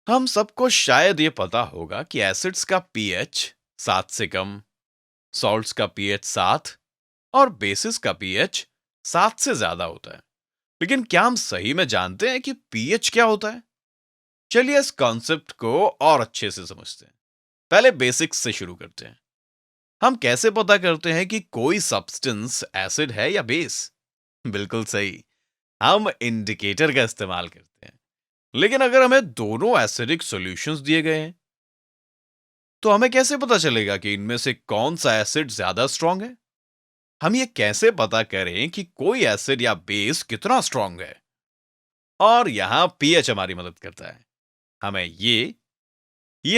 हम सबको शायद ये पता होगा कि एसिड्स का पीएच 7 से कम, सॉल्ट्स का पीएच 7 और बेसिस का पीएच 7 से ज्यादा होता है। लेकिन क्या हम सही में जानते हैं कि पीएच क्या होता है? चलिए इस कॉन्सेप्ट को और अच्छे से समझते हैं। पहले बेसिक्स से शुरू करते हैं। हम कैसे पता करते हैं कि कोई सब्सटेंस एसिड है या बेस? बिल्कुल सही, हम इंडिकेटर का इस्तेमाल करते हैं। लेकिन अगर हमें दोनों एसिडिक सॉल्यूशंस दिए गए हैं, तो हमें कैसे पता चलेगा कि इनमें से कौन सा एसिड ज्यादा स्ट्रांग है? हम ये कैसे पता करें कि कोई एसिड या बेस कितना स्ट्रांग है? और यहां पीएच हमारी मदद करता है। हमें ये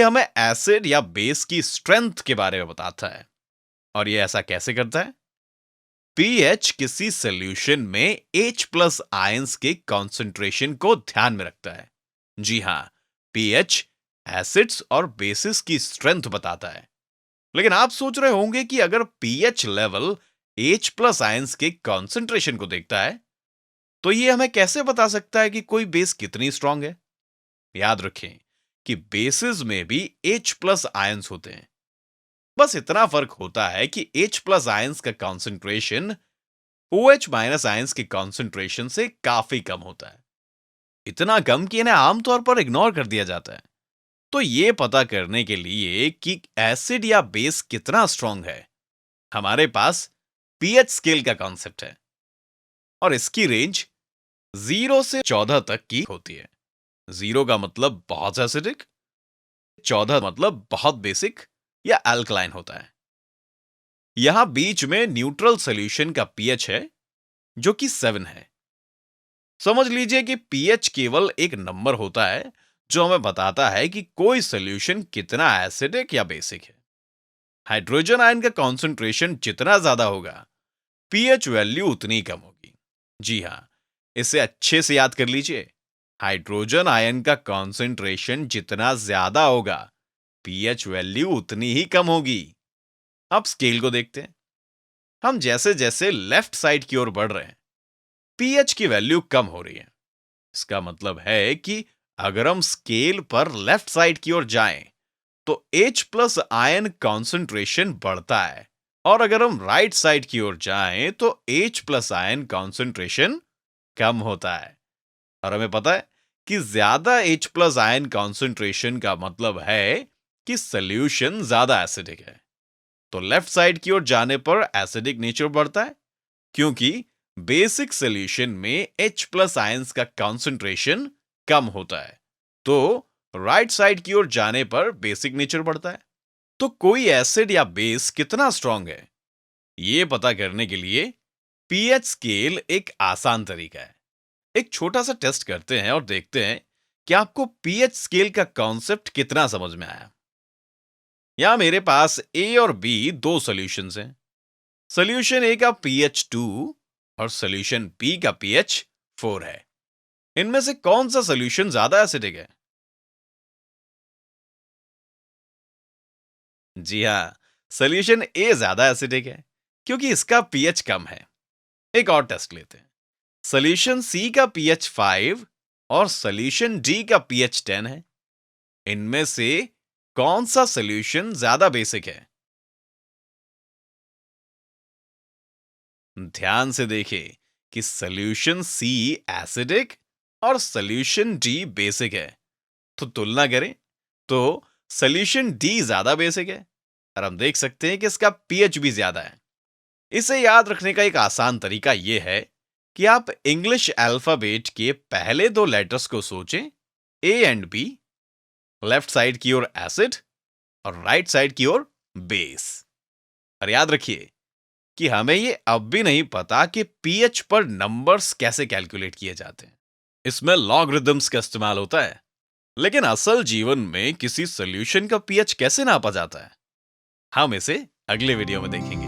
हमें एसिड या बेस की स्ट्रेंथ के बारे में बताता है। और ये ऐसा कैसे करता है? पीएच किसी सॉल्यूशन में H प्लस आयंस के कॉन्सेंट्रेशन को ध्यान में रखता है। जी हां, पीएच एसिड्स और बेसिस की स्ट्रेंथ बताता है। लेकिन आप सोच रहे होंगे कि अगर pH level H plus ions के कॉन्सेंट्रेशन को देखता है, तो ये हमें कैसे बता सकता है कि कोई बेस कितनी स्ट्रांग है? याद रखें कि बेसिस में भी H प्लस आयंस होते हैं। बस इतना फर्क होता है कि H प्लस आयंस का कॉन्सेंट्रेशन OH माइनस आयंस के कॉन्सेंट्रेशन से काफी कम होता है। इतना कम कि इन्हें आमतौर पर इग्नोर कर दिया जाता है। तो ये पता करने के लिए कि एसिड या बेस कितना स्ट्रांग है, हमारे पास पीएच स्केल का कॉन्सेप्ट है। और इसकी रेंज 0 से 14 तक की होती है। 0 का मतलब बहुत एसिडिक, 14 मतलब बहुत बेसिक या अल्कलाइन होता है। यहां बीच में न्यूट्रल सॉल्यूशन का पीएच है, जो कि 7 है। समझ लीजिए कि पीएच केवल एक नंबर होता है जो हमें बताता है कि कोई सॉल्यूशन कितना एसिडिक या बेसिक है। हाइड्रोजन आयन का कॉन्सेंट्रेशन जितना ज्यादा होगा, पीएच वैल्यू उतनी कम होगी। जी हां, इसे अच्छे से याद कर लीजिए। हाइड्रोजन आयन का कॉन्सेंट्रेशन जितना ज्यादा होगा, पीएच वैल्यू उतनी ही कम होगी। अब स्केल को देखते हैं। हम जैसे जैसे लेफ्ट साइड की ओर बढ़ रहे हैं, पीएच की वैल्यू कम हो रही है। इसका मतलब है कि अगर हम स्केल पर लेफ्ट साइड की ओर जाएं, तो H प्लस आयन कॉन्सेंट्रेशन बढ़ता है। और अगर हम राइट साइड की ओर जाएं, तो H प्लस आयन कॉन्सेंट्रेशन कम होता है। और हमें पता है कि ज्यादा H प्लस आयन कॉन्सेंट्रेशन का मतलब है कि सॉल्यूशन ज्यादा एसिडिक है। तो लेफ्ट साइड की ओर जाने पर एसिडिक नेचर बढ़ता है, क्योंकि बेसिक सॉल्यूशन में H प्लस आयंस का कॉन्सेंट्रेशन कम होता है। तो राइट साइड की ओर जाने पर बेसिक नेचर बढ़ता है। तो कोई एसिड या बेस कितना स्ट्रांग है, ये पता करने के लिए पीएच स्केल एक आसान तरीका है। एक छोटा सा टेस्ट करते हैं और देखते हैं कि आपको पीएच स्केल का कॉन्सेप्ट कितना समझ में आया। यहां मेरे पास ए और बी दो सॉल्यूशंस हैं। सॉल्यूशन ए का पीएच 2 और सॉल्यूशन बी का पीएच 4 है। इनमें से कौन सा सॉल्यूशन ज्यादा एसिडिक है? जी हां, सॉल्यूशन ए ज्यादा एसिडिक है, क्योंकि इसका पीएच कम है। एक और टेस्ट लेते हैं। सॉल्यूशन सी का पीएच 5 और सॉल्यूशन डी का पीएच 10 है। इनमें से कौन सा सॉल्यूशन ज्यादा बेसिक है? ध्यान से देखिए कि सॉल्यूशन सी एसिडिक और सॉल्यूशन डी बेसिक है। तो तुलना करें तो सॉल्यूशन डी ज्यादा बेसिक है, और हम देख सकते हैं कि इसका पीएच भी ज्यादा है। इसे याद रखने का एक आसान तरीका यह है कि आप इंग्लिश अल्फाबेट के पहले दो लेटर्स को सोचें, A and B, left side की ओर एसिड और राइट साइड की ओर बेस। और याद रखिए कि हमें ये अब भी नहीं पता कि पीएच पर नंबर्स कैसे कैलकुलेट किए जाते हैं। इसमें लॉगरिदम्स का इस्तेमाल होता है। लेकिन असल जीवन में किसी सॉल्यूशन का पीएच कैसे नापा जाता है, हम इसे अगले वीडियो में देखेंगे।